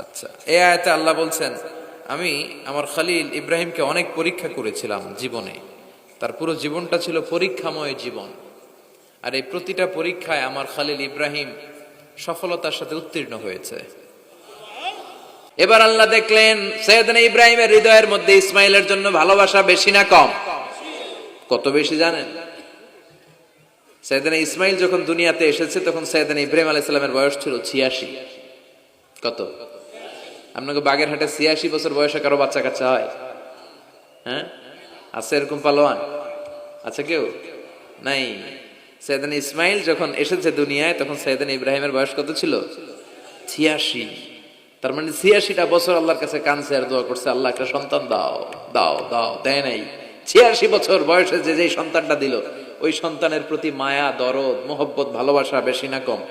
আচ্ছা, এই আয়াতে আল্লাহ বলছেন, আমি আমার খলিল ইব্রাহিমকে অনেক পরীক্ষা করেছিলাম জীবনে। তার পুরো জীবনটা ছিল পরীক্ষাময় জীবন। আর এই প্রতিটা পরীক্ষায় আমার খলিল ইব্রাহিম সফলতার সাথে উত্তীর্ণ হয়েছে। এবার আল্লাহ দেখলেন সৈয়দনা ইব্রাহিমের হৃদয়ের মধ্যে ইসমাইলের জন্য ভালোবাসা বেশি না কম? কত বেশি জানেন? সৈয়দনা ইসমাইল যখন দুনিয়াতে এসেছে তখন সৈয়দনা ইব্রাহিম আলাইহিস সালামের বয়স ছিল 86। কত? আপনাকে বাগেরহাটে 86 বছর বয়সে কারো বাচ্চা কাচ্চা হয়? হ্যাঁ, আছে এরকম পালোয়ান? আছে কেউ? নাই। সৈয়দনা ইসমাইল যখন এসেছে দুনিয়ায় তখন সৈয়দনা ইব্রাহিমের বয়স কত ছিল? 86। তার মানে 86টা বছর আল্লাহর কাছে কাঁদছে আর দোয়া করছে, আল্লাহ একটা সন্তান দাও দাও দাও, দেয় নাই। 86 বছর বয়সে যে সন্তানটা দিল, ওই সন্তানের প্রতি মায়া, দরদ, মোহব্বত, ভালোবাসা বেশি না কম?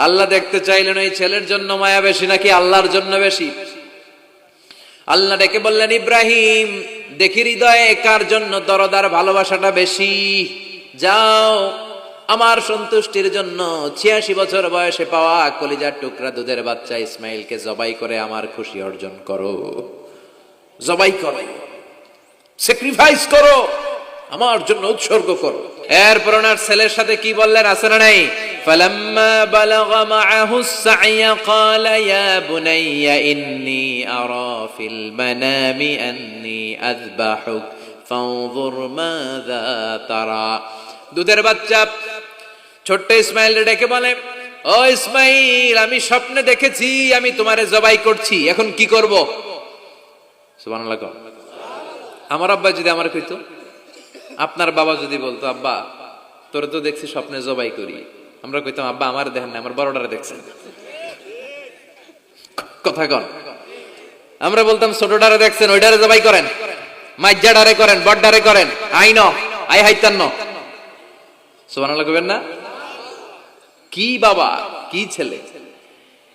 আল্লাহ দেখতে চাইলেন ওই ছেলের জন্য মায়া বেশি নাকি আল্লাহর জন্য বেশি। আল্লাহ ডেকে বললেন, ইব্রাহিম দেখি হৃদয়ে কার জন্য দরদ আর ভালোবাসাটা বেশি। যাও আমার সন্তুষ্টির জন্য 86 বছর বয়সে পাওয়া কলিজার টুকরা দুধের বাচ্চা ইসমাইলকে জবাই করে আমার খুশি অর্জন করো। জবাই করো, স্যাক্রিফাইস করো, আমার জন্য উৎসর্গ করো। এরপর ওনার ছেলের সাথে কি বললেন আছে না নাই? ফালাম্মা বালাগা মাআহুস সা'য়া ক্বালা ইয়া বুনাইয়া ইন্নী আরা ফিল মানামি আন্নী আযবাহুক ফানজুর মাযা তারা। দুধের বাচ্চা ছোট্ট ইসমাইল ডেকে বলে, ও ইসমাইল, আমি স্বপ্নে দেখেছি আমি তোমারে জবাই করছি, এখন কি করব? সুবহানাল্লাহ। আমার আব্বা যদি আমার কইতো, আপনার বাবা যদি বলতো, আব্বা তোরে তো দেখছি স্বপ্নে জবাই করি, আমরা কইতাম, আব্বা আমার দেখেন না, আমার বড়টারে দেখছেন। কথা কন। আমরা বলতাম, ছোটটারে দেখছেন, ওইটারে জবাই করেন, মাইজ্জাডারে করেন, বড়ডারে করেন, আইন আই হাইতান্ন। সুবহানাল্লাহ কইবেন না? কি বাবা, কি ছেলে!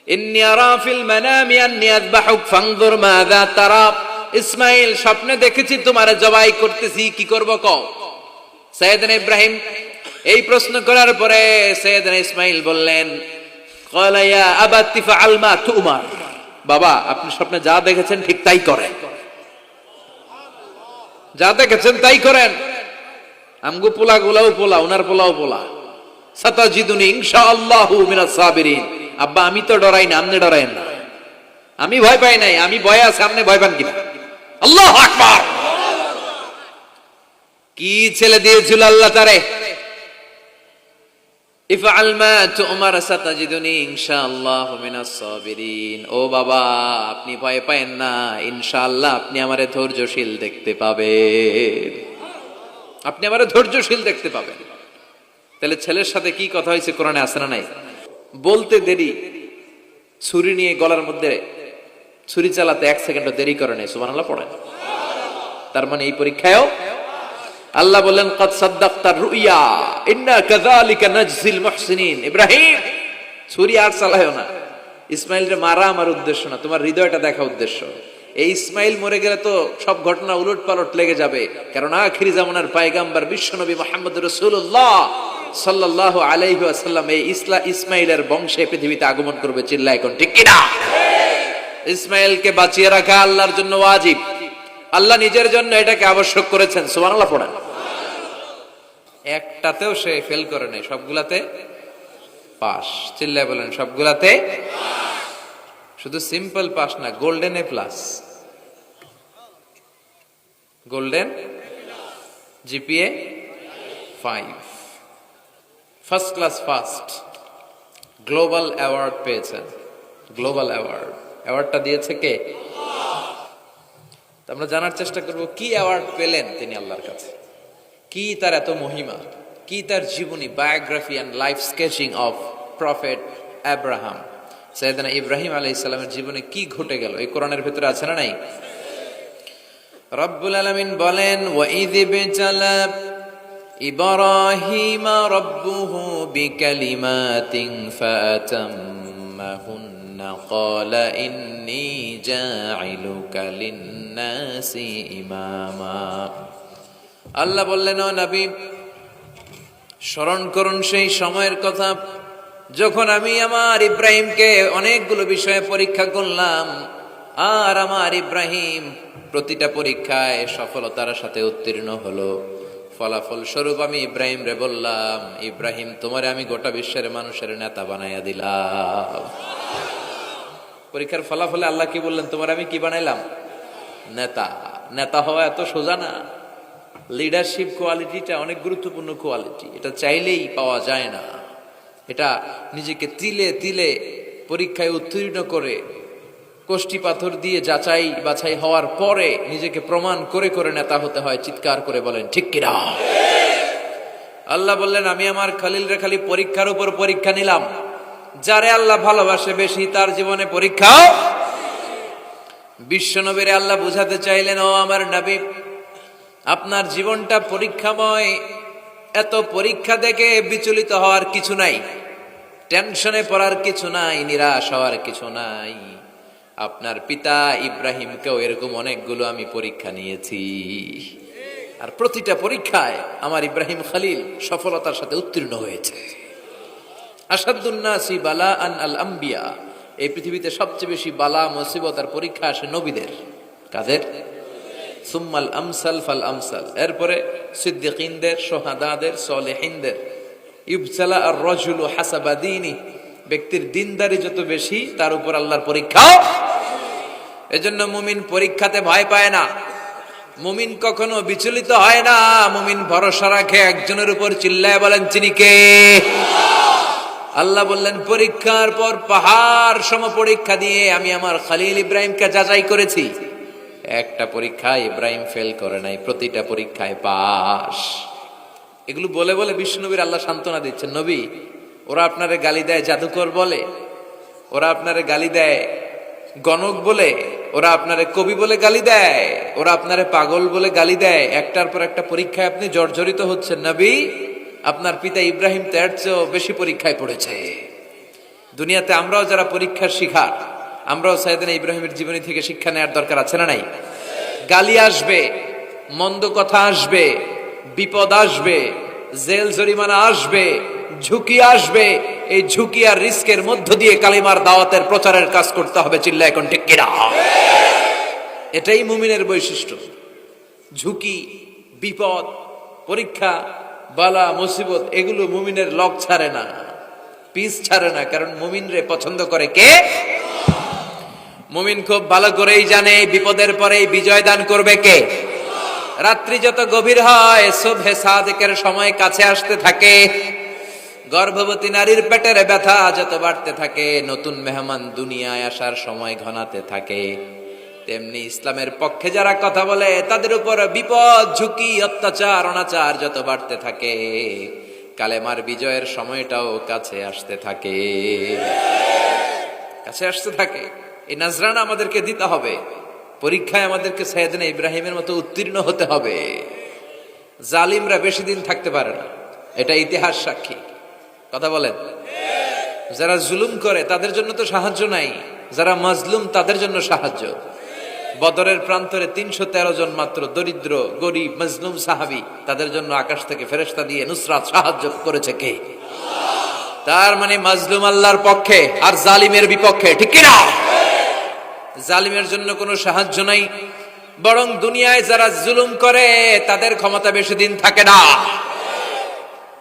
ইন্নী আরা ফিল মানামি আন্নী আযবাহুক ফানজুর মাযা তারা। ইসমাইল স্বপ্নে দেখেছি তোমারে জবাই করতেছি, কি করব কও? সৈয়দনা ইব্রাহিম এই প্রশ্ন করার পরে সৈয়দনা ইসমাইল বললেন, ক্বালা ইয়া আবাতি ফাআল মা তুমার। বাবা আপনি স্বপ্নে যা দেখেছেন ঠিক তাই করেন, যা দেখেছেন তাই করেন। আমগো পোলা গুলাও পোলা, উনার পোলাও পোলা। সাতাজিদুনি ইনশাআল্লাহু মিনাস সাবিরিন। আব্বা আমি তো ডরাই না, আপনি ডরায়েন না। আমি ভয় পাই নাই, আমি ভয় আছে, আপনি ভয় পান কিনা? আল্লাহু আকবার। কি ছেলে দিয়েছিল আল্লাহ তারে! ইফআল মা তুমার সাতাজিদুনি ইনশাআল্লাহু মিনাস সাবিরিন। ও বাবা আপনি ভয় পায়েন না, ইনশাআল্লাহ আপনি আমারে ধৈর্যশীল দেখতে পাবেন, আপনি আমারে ধৈর্যশীল দেখতে পাবেন। তাহলে ছেলের সাথে কি কথা হয়েছে কোরআনে আছে না নাই? বলতে দেরি, ছুরি নিয়ে গলার মধ্যে ছুরি চালাতে 1 সেকেন্ডও দেরি করে নাই। সুবহানাল্লাহ পড়েন। তার মানে এই পরীক্ষায়ও আল্লাহ বললেন, ক্বাদ সাদ্দাকতার রুইয়া ইন্না কাযালিকা নাজজিল মুহসিনিন। ইব্রাহিম ছুরি আর চালায়ও না। ইসমাইলকে মারা আমার উদ্দেশ্য না, তোমার হৃদয়টা দেখা উদ্দেশ্য। এই ইসমাইল মরে গেলে তো সব ঘটনা উলট পালট লেগে যাবে, কারণ আখিরি জামানার পয়গম্বর বিশ্বনবী মুহাম্মদ রাসূলুল্লাহ সাল্লাল্লাহু আলাইহি ওয়াসাল্লাম এই ইসমাইলের বংশে পৃথিবীতে আগমন করবে। চিল্লায় কোন ঠিক কিনা? ইসমাইলকে বাঁচিয়ে রাখা আল্লাহর জন্য ওয়াজিব, আল্লাহ নিজের জন্য এটাকে আবশ্যক করেছেন। সুবহানাল্লাহ পড়েন। একটাতেও সে ফেল করে নাই, সবগুলাতে পাস। চিল্লায় বলেন সবগুলাতে। শুধু সিম্পল পাস না, golden A plus, golden GPA 5, first class first, global award পেয়েছেন। গ্লোবাল অ্যাওয়ার্ডটা দিয়েছে কে? আমরা জানার চেষ্টা করব কি অ্যাওয়ার্ড পেলেন তিনি আল্লাহর কাছে, কি তার এত মহিমা, কি তার জীবনী, biography and life sketching of prophet Abraham. সাইয়েদনা ইব্রাহিম আলাইহিস সালামের জীবনে কি ঘটে গেল এই কোরআনের ভিতরে আছে না নাই? রব্বুল আলামিন বলেন, ওয়া ইয বিতালা ইব্রাহিম রাব্বুহু বিকালিমাতিন ফাতাম্মাহুন্না ক্বালা ইন্নী জাইলুকা লিন-নাসি ইমামা। আল্লাহ বললেন, ও নবী স্মরণ করুন সেই সময়ের কথা যখন আমি আমার ইব্রাহিমকে অনেকগুলো বিষয়ে পরীক্ষা করলাম, আর আমার ইব্রাহিম প্রতিটা পরীক্ষায় সফলতার সাথে উত্তীর্ণ হলো, ফলাফল স্বরূপ আমি ইব্রাহিম রে বললাম, ইব্রাহিম তোমারে আমি গোটা বিশ্বের মানুষের নেতা বানাইয়া দিলাম। পরীক্ষার ফলাফলে আল্লাহ কি বললেন? তোমার আমি কি বানাইলাম? নেতা। নেতা হওয়া এত সোজা না। লিডারশিপ কোয়ালিটিটা অনেক গুরুত্বপূর্ণ কোয়ালিটি, এটা চাইলেই পাওয়া যায় না। এটা নিজেকে তিলে তিলে পরীক্ষায় উত্তীর্ণ করে কষ্টি পাথর দিয়ে যাচাই বাছাই হওয়ার পরে নিজেকে প্রমাণ করে করে নেতা হতে হয়। চিৎকার করে বলেন ঠিক কিনা? আল্লাহ বললেন, আমি আমার খলিলরে খালি পরীক্ষার উপর পরীক্ষা নিলাম। যারে আল্লাহ ভালোবাসে বেশি তার জীবনে পরীক্ষাও। বিশ্ব নবীরে আল্লাহ বুঝাতে চাইলেন, ও আমার নবী, আপনার জীবনটা পরীক্ষাময়। এত পরীক্ষা দেখে বিচলিত হওয়ার কিছু নাই, টেনশনে পড়ার কিছু নাই, নিরাশ হওয়ার কিছু নাই। আপনার পিতা ইব্রাহিমকেও এরকম অনেকগুলো আমি পরীক্ষা নিয়েছি, আর প্রতিটা পরীক্ষায় আমার ইব্রাহিম খলিল সফলতার সাথে উত্তীর্ণ হয়েছে। আসাদুন নাসি বালাআন আল আম্বিয়া, এই পৃথিবীতে সবচেয়ে বেশি বালা মুসিবত আর পরীক্ষা আসে নবীদের। কাদের? সুম্মাল আমসাল ফাল আমসাল, এরপরে সিদ্দিকিনদের, সোহাদাদের, সলেহিনদের। ইবতালা আর রাজুলু হাসাবা দীনি, ব্যক্তির দিনদারি যত বেশি তার উপর আল্লাহর পরীক্ষাও। এজন্য মুমিন পরীক্ষাতে ভয় পায় না, মুমিন কখনো বিচলিত হয় না। মুমিন ভরসা রাখে একজনের উপর। চিল্লায় বলেন তিনি কে? আল্লাহ বললেন, পরীক্ষার পর পাহাড় সম পরীক্ষা দিয়ে আমি আমার খলিল ইব্রাহিমকে যাচাই করেছি। একটা পরীক্ষায় ইব্রাহিম ফেল করে নাই, প্রতিটা পরীক্ষায় পাস। এগুলো বলে বলে বিষ্ণুনবীর আল্লাহ সান্ত্বনা দিচ্ছেন, নবী, ওরা আপনারে গালি দেয় জাদুকর বলে, ওরা আপনারে গালি দেয় গণক বলে, ওরা আপনারে কবি বলে গালি দেয়, ওরা আপনারে পাগল বলে গালি দেয়, একটার পর একটা পরীক্ষায় আপনি জর্জরিত হচ্ছেন। নবী, আপনার পিতা ইব্রাহিম তো এর চেয়েও বেশি পরীক্ষায় পড়েছে। দুনিয়াতে আমরাও যারা পরীক্ষার শিকার, আমরাও সাইয়েদনা ইব্রাহিমের জীবনী থেকে শিক্ষা নেওয়ার দরকার আছে না নাই? গালি আসবে, মন্দ কথা আসবে, বিপদ আসবে, জেল জরিমানা আসবে, ঝুঁকি আসবে। এই ঝুঁকি আর রিস্কের মধ্য দিয়ে কালিমার দাওয়াতের প্রচারের কাজ করতে হবে। চিল্লা এখন ঠিক কিনা? এটাই মুমিনের বৈশিষ্ট্য। ঝুঁকি, বিপদ, পরীক্ষা, বালা মুসিবত, এগুলো মুমিনের লক ছাড়ে না, পিস ছাড়ে না। কারণ মুমিনরে পছন্দ করে কে? মুমিন খুব ভালো করেই জানে বিপদের পরেই বিজয় দান করবে কে। রাত্রি যত গভীর হয়, সুবহে সাদিকের সময় কাছে আসতে থাকে, গর্ভবতী নারীর পেটের ব্যথা যত বাড়তে থাকে, নতুন মেহমান দুনিয়ায় আসার সময় ঘনাতে থাকে, তেমনি ইসলামের পক্ষে যারা কথা বলে তাদের উপর বিপদ, ঝুঁকি, অত্যাচার, অনাচার যত বাড়তে থাকে, কালেমার বিজয়ের সময়টাও কাছে আসতে থাকে, কাছে আসতে থাকে। এই নাজরানা আমাদেরকে দিতে হবে। পরীক্ষায় আমাদেরকে সাইয়েদনা ইব্রাহিমের মতো উত্তীর্ণ হতে হবে। জালিমরা বেশি দিন থাকতে পারে না, এটা ইতিহাস সাক্ষী। কথা বলেন? যারা জুলুম করে তাদের জন্য তো সাহায্য নাই, যারা মাজলুম তাদের জন্য সাহায্য। বদরের প্রান্তরে 313 জন মাত্র দরিদ্র, গরিব, মাজলুম সাহাবী, তাদের জন্য আকাশ থেকে ফেরেশতা দিয়ে নুসরাত সাহায্য করেছে কে? তার মানে মাজলুম আল্লাহর পক্ষে আর জালিমের বিপক্ষে, ঠিক কি না? জালিমের জন্য কোনো সাহায্য নাই, বরং দুনিয়ায় যারা জুলুম করে তাদের ক্ষমতা বেশি দিন থাকে না।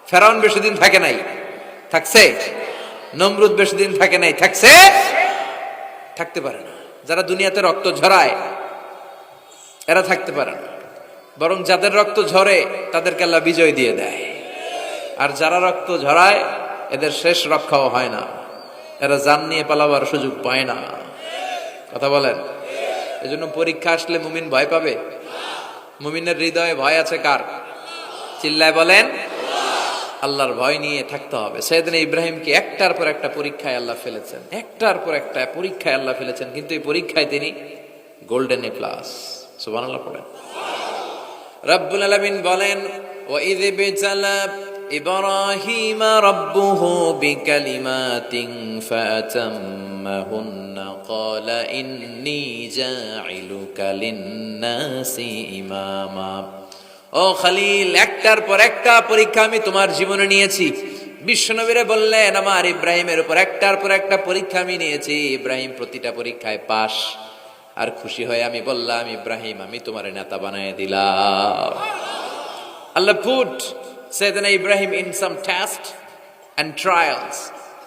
ফেরাউন বেশি দিন থাকে নাই, থাকছে? নমরুদ বেশি দিন থাকে নাই, থাকছে? থাকতে পারে না। যারা দুনিয়াতে রক্ত ঝরায় এরা থাকতে পারে না, বরং যাদের রক্ত ঝরে তাদেরকে আল্লাহ বিজয় দিয়ে দেয়। আর যারা রক্ত ঝরায় এদের শেষ রক্ষাও হয় না, এরা জান নিয়ে পালাবার সুযোগ পায় না। কথা বলেন? এজন্য পরীক্ষা আসলে মুমিন ভয় পাবে? মুমিনের হৃদয়ে ভয় আছে কার? চিল্লায় বলেন। আল্লাহর ভয় নিয়ে থাকতে হবে। সাইয়েদনা ইব্রাহিমকে একটার পর একটা পরীক্ষায় আল্লাহ ফেলেছেন, একটার পর একটা পরীক্ষায় আল্লাহ ফেলেছেন, কিন্তু এই পরীক্ষায় তিনি গোল্ডেন এ প্লাস। সুবহানাল্লাহ পড়েন। রব্বুল আলামিন বলেন, ওয়া ইয বিতালা ইব্রাহিমা রাব্বুহু বিকালিমাতিন ফাতাম্মাহুন্না ক্বালা ইন্নী জাইলুকা লিন-নাসি ইমামা। ও খলিল, একটার পর একটা পরীক্ষা আমি তোমার জীবনে নিয়েছি, বিশ্বনবীরে বললেন, আমার ইব্রাহিমের উপর একটার পর একটা পরীক্ষা আমি নিয়েছি, ইব্রাহিম প্রতিটা পরীক্ষায় পাস। আর খুশি হয়ে আমি বললাম, ইব্রাহিম আমি তোমার নেতা বানায় দিলাম। Allah put Sayyidina Ibrahim in some tests and trials,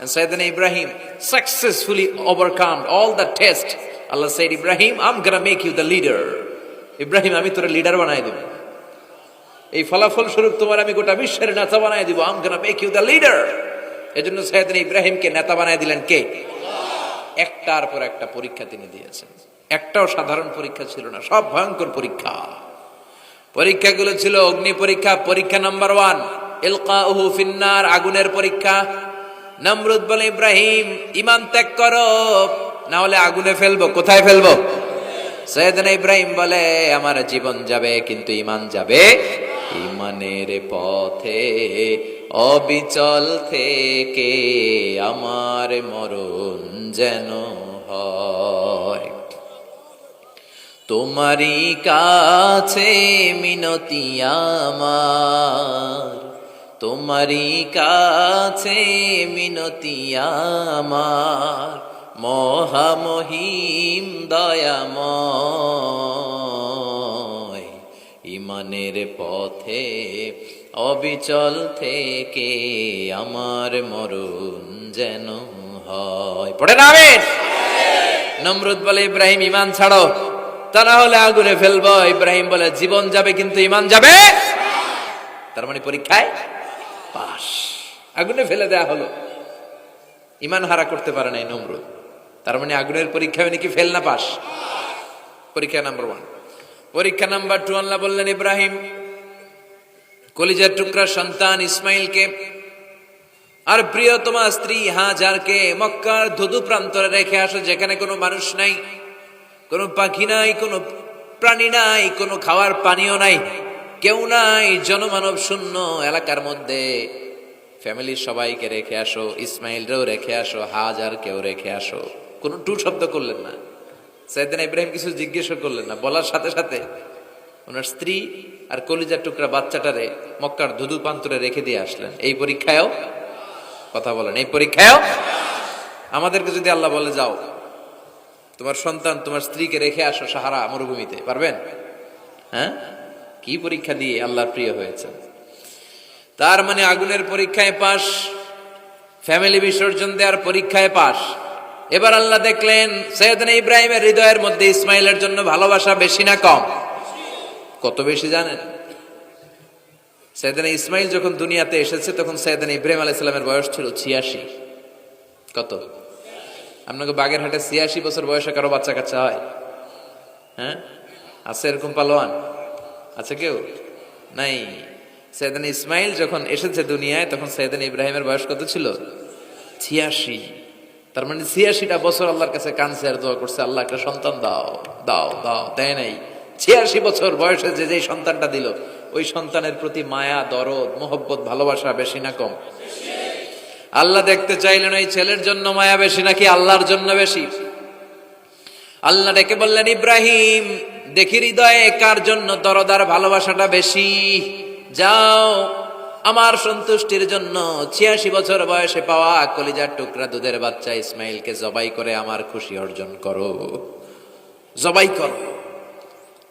and Sayyidina Ibrahim successfully overcome all the tests. Allah said, Ibrahim, I'm gonna make you the leader. Ibrahim, আমি তোর লিডার বানাই দেব। এই ফলাফল স্বরূপ তোমার আমি গোটা বিশ্বের নেতা বানাই দিব। I'm gonna make you the leader. এজন্য সাইয়েদনা ইব্রাহিমকে নেতা বানাই দিলেন কে? একটার পর একটা পরীক্ষা তিনি দিয়েছেন। একটাও সাধারণ পরীক্ষা ছিল না, সব ভয়ঙ্কর পরীক্ষা। পরীক্ষাগুলো ছিল অগ্নি পরীক্ষা। পরীক্ষা নাম্বার 1 ইলকাউহু ফিন্নার, আগুনের পরীক্ষা। নমরুদ বলে, ইব্রাহিম ঈমান ত্যাগ করো, না হলে আগুনে ফেলবো। কোথায় ফেলবো? সাইয়েদনা ইব্রাহিম বলে, আমার জীবন যাবে কিন্তু ঈমান যাবে। ঈমানের পথে অবিচল থেকে আমার মরণ যেন হয়। তোমারই কাছে মিনতি আমার, তোমারই কাছে মিনতি আমার, মহামহিম দয়াময়। ঈমানের পথে অবিচল থেকে আমার মরণ যেন হয়। পড়ে না আমিন। নমরুদ বলে, ইব্রাহিম ঈমান ছাড়ো, তা না হলে আগুনে ফেলবো। ইব্রাহিম বলে, জীবন যাবে কিন্তু ঈমান যাবে। তার মানে পরীক্ষায় পাস, আগুনে ফেলে দেয়া হলো। ঈমান হারা করতে পারে নাই নমরুদ। তার মানে আগুনের পরীক্ষায় নাকি ফেল না পাস। পরীক্ষা নাম্বার 1। পরীক্ষা নাম্বার 2 আল্লাহ বললেন, ইব্রাহিম কলিজার টুকরা সন্তান ইসমাইলকে আর প্রিয়তমা স্ত্রী হাজারকে মক্কার ধুধু প্রান্তরে রেখে আসো, যেখানে কোনো মানুষ নাই, কোনো পাখি নাই, কোনো প্রাণী নাই, কোনো খাওয়ার পানিও নাই, কেউ নাই, জনমানব শূন্য এলাকার মধ্যে ফ্যামিলির সবাইকে রেখে আসো, ইসমাইলরেও রেখে আসো, হাজারকেও রেখে আসো। কোনো টু শব্দ করলেন না। সাইয়েদনা ইব্রাহিম কিছু জিজ্ঞেসও করলেন না, বলার সাথে সাথে ওনার স্ত্রী আর কলিজার টুকরা বাচ্চাটারে মক্কার ধুধু প্রান্তরে রেখে দিয়ে আসলেন। এই পরীক্ষায়ও, কথা বলেন, এই পরীক্ষায়ও আমাদেরকে যদি আল্লাহ বলে, যাও তোমার সন্তান তোমার স্ত্রীকে রেখে আসো সাহারা মরুভূমিতে, পারবেন? হ্যাঁ, কি পরীক্ষা দিয়ে আল্লাহর প্রিয় হয়েছে। তার মানে আগুনের পরীক্ষায় পাস, ফ্যামিলি বিসর্জন দেওয়ার পরীক্ষায় পাস। এবার আল্লাহ দেখলেন সাইয়েদনা ইব্রাহিমের হৃদয়ের মধ্যে ইসমাইলের জন্য ভালোবাসা বেশি না কম? কত বেশি জানেন? সাইয়েদনা ইসমাইল যখন দুনিয়াতে এসেছে তখন সাইয়েদনা ইব্রাহিম আলাইহিস সালামের বয়স ছিল 86। কত? আপনাকে বাগেরহাটে 86 বছর বয়সে কারো বাচ্চা কাচ্চা হয়? হ্যাঁ, আছে এরকম পালোয়ান? আছে কেউ? নাই। সাইয়েদনা ইসমাইল যখন এসেছে দুনিয়ায় তখন সাইয়েদনা ইব্রাহিমের বয়স কত ছিল? 86। তার মানে 86টা বছর আল্লাহর কাছে কাঁদছে আর দোয়া করছে, আল্লাহ একটা সন্তান দাও দাও দাও, দেয় নাই। 86 বছর বয়সে যে সন্তানটা দিল, ওই সন্তানের প্রতি মায়া, দরদ, মোহব্বত, ভালোবাসা বেশি না কম? আল্লাহ দেখতে চাইলেন ওই ছেলের জন্য মায়া বেশি নাকি আল্লাহর জন্য বেশি। আল্লাহ ডেকে বললেন, ইব্রাহিম দেখি হৃদয়ে কার জন্য দরদার ভালোবাসাটা বেশি। যাও আমার সন্তুষ্টির জন্য 86 বছর বয়সে পাওয়া কলিজার টুকরা দুধের বাচ্চা ইসমাইলকে জবাই করে আমার খুশি অর্জন করো। জবাই করো,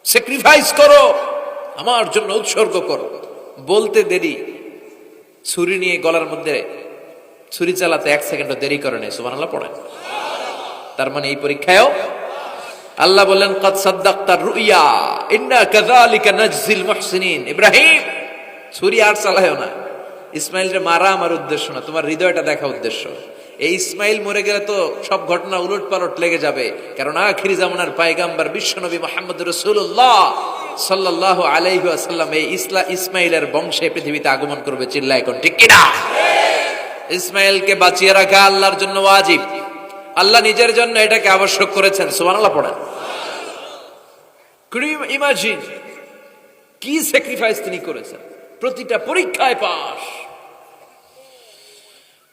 স্যাক্রিফাইস করো, আমার জন্য উৎসর্গ করো। বলতে দেরি, ছুরি নিয়ে গলার মধ্যে ছুরি চালাতে 1 সেকেন্ডও দেরি করে নেই। সুবহানাল্লাহ পড়েন। তার মানে এই পরীক্ষায়ও আল্লাহ বললেন, ক্বাদ সাদ্দাকতার রুইয়া ইন্না কাযালিকা নাজজিল মুহসিনিন। ইব্রাহিম ছুরি আর চালায়ও না, ইসমাইলরে মারা আমার উদ্দেশ্য না, তোমার হৃদয়টা দেখা উদ্দেশ্য। এই ইসমাইল মরে গেলে তো সব ঘটনা উলট পালট লেগে যাবে, কারণ আখিরি জামানার পয়গম্বর বিশ্বনবী মুহাম্মদ রাসূলুল্লাহ সাল্লাল্লাহু আলাইহি ওয়াসাল্লাম এই ইসমাইলের বংশে পৃথিবীতে আগমন করবে। চিল্লায় কোন ঠিক কিনা? ইসমাইলকে বাঁচিয়ে রাখা আল্লাহর জন্য ওয়াজিব, আল্লাহ নিজের জন্য এটাকে আবশ্যক করেছেন। সুবহানাল্লাহ পড়েন। কুড ইউ ইমাজিন কি স্যাক্রিফাইস তিনি করেছেন। প্রতিটা পরীক্ষায় পাস।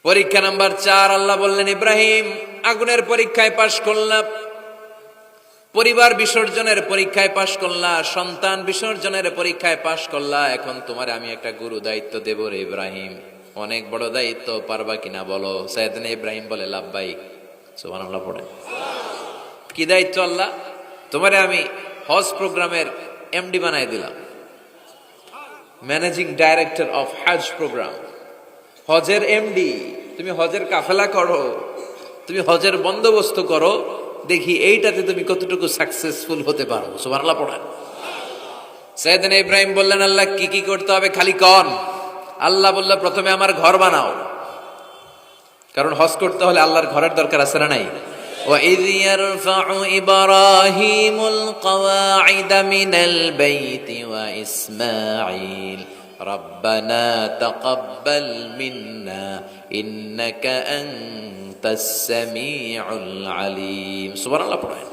পরীক্ষা নাম্বার 4 আল্লাহ বললেন, ইব্রাহিম আগুনের পরীক্ষায় পাস করলা, পরিবার বিসর্জনের পরীক্ষায় পাস করলা, সন্তান বিসর্জনের পরীক্ষায় পাস করলা, এখন তোমার আমি একটা গুরু দায়িত্ব দেব রে ইব্রাহিম। অনেক বড় দায়িত্ব, পারবা কিনা বলো। সাইয়েদনা ইব্রাহিম বলে লাব্বাইক। সুবহানাল্লাহ পড়ে। কি দায়িত্ব আল্লাহ? তোমারে আমি হজ প্রোগ্রামের এমডি বানাই দিলাম, managing director of Hajj program, হজের এমডি। তুমি হজের কাফেলা করো, তুমি হজের বন্দোবস্ত করো, দেখি এইটাতে তুমি কতটুকু সাকসেসফুল হতে পারো। সুবহানাল্লাহ পড়েন। সাইয়েদনা ইব্রাহিম বললেন, আল্লাহ কি কি করতে হবে খালি কন। আল্লাহ বলল, প্রথমে আমার ঘর বানাও, কারণ হজ করতে হলে আল্লাহর ঘরের দরকার আছে না নাই? وَإِذْ يَرْفَعُ إِبْرَاهِيمُ الْقَوَاعِدَ مِنَ الْبَيْتِ وَإِسْمَاعِيلُ رَبَّنَا تَقَبَّلْ مِنَّا إِنَّكَ أَنْتَ السَّمِيعُ الْعَلِيمُ। সুবহানাল্লাহ পড়েন।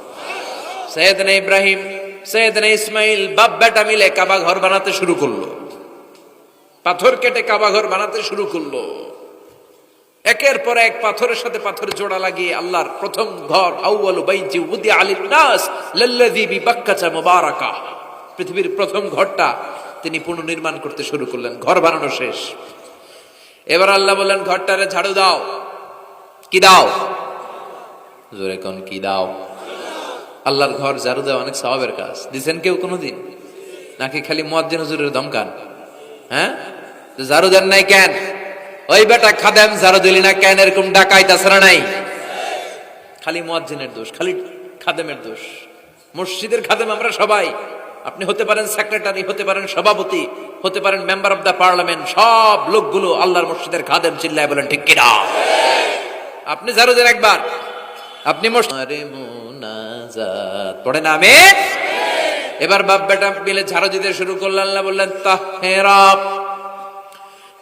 সাইয়েদনা ইব্রাহিম, সাইয়েদনা ইসমাইল বাপ বেটা মিলে কাবা ঘর বানাতে শুরু করলো। পাথর কেটে কাবা ঘর বানাতে শুরু করলো। একের পর এক পাথরের সাথে পাথর জোড়া লাগিয়ে আল্লাহর প্রথম ঘর, আউয়ালু বাইতি উদিআ লিন-নাস লাল্লাযী বিবাক্কাতা মুবারাকা, পৃথিবীর প্রথম ঘরটা তিনি পুনর্নির্মাণ করতে শুরু করলেন। ঘর বানানো শেষ। এবার আল্লাহ বললেন, ঘরটারে ঝাড়ু দাও। কি দাও? জোরে কোন, কি দাও? আল্লাহর ঘর ঝাড়ু দেওয়া অনেক সওয়াবের কাজ। দিছেন কেউ কোনোদিন? নাকি খালি মুয়াজ্জিন হুজুরের ধমকান? হ্যাঁ, ঝাড়ু দেন নাই কেন? ওই বেটা খাদেম ঝাড়ু দিলি না কেন, এরকম ডাকাইত আছে না নাই? খালি মুয়াজ্জিনের দোষ, খালি খাদেমের দোষ। মসজিদের খাদেম আমরা সবাই। আপনি হতে পারেন সেক্রেটারি, হতে পারেন সভাপতি, হতে পারেন মেম্বার অফ দ্য পার্লামেন্ট, সব লোকগুলো আল্লাহর মসজিদের খাদেম। চিল্লায় বলেন ঠিক কিনা? আপনি ঝাড়ু দেন একবার, আপনি মুনাজাত পড়েন আমিন। এবার বাপ বেটা মিলে ঝাড়ু দিতে শুরু করলেন। আল্লাহ বললেন, তাহহিরা